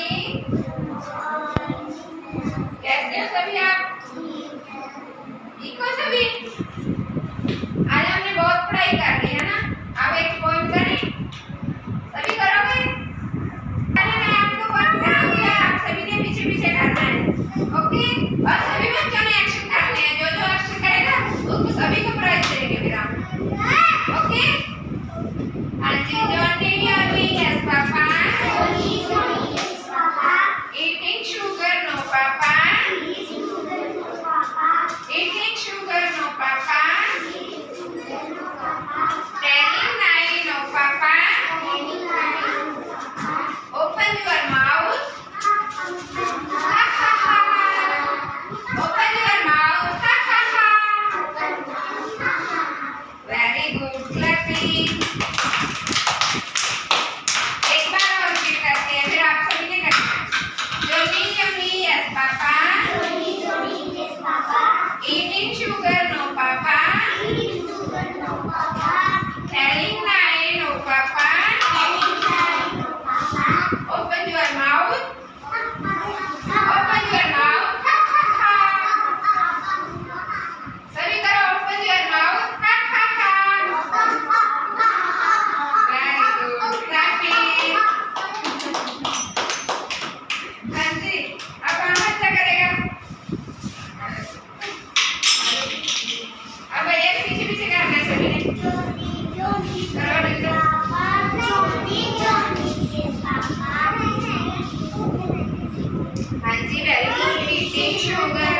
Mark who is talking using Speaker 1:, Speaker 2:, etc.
Speaker 1: Morning. कैसे हो सभी आप? ठीक हो सभी? आज हमने बहुत पढ़ाई कर ली है ना। अब एक पोएम करें, सभी करोगे? पहले मैं आपको पोएम कराऊंगी, आप सभी ने पीछे पीछे करना है, ओके? और सभी बच्चों ने एक्शन करने हैं, जो जो एक्शन करेगा उसको सभी को प्राइज देंगे फिर हम, ओके? हाँ जी, Johnny Johnny yes papa, eating sugar no papa, eating sugar no papa, telling lie no papa, open your mouth, ha ha ha, open your mouth, ha ha ha, very good clapping। एक बार और repeat करते हैं, फिर आप सभी ने करना है। Johnny Johnny yes papa, eating sugar no papa, telling lie no papa, open your mouth, open your mouth, ha ha ha, सभी करो open your mouth, ha ha ha, very good clapping। हाँ जी, अब कौन अच्छा करेगा? अब ये पीछे पीछे करना है सभी ने, करो बिल्कुल। हाँ जी, वेरी गुड। eating sugar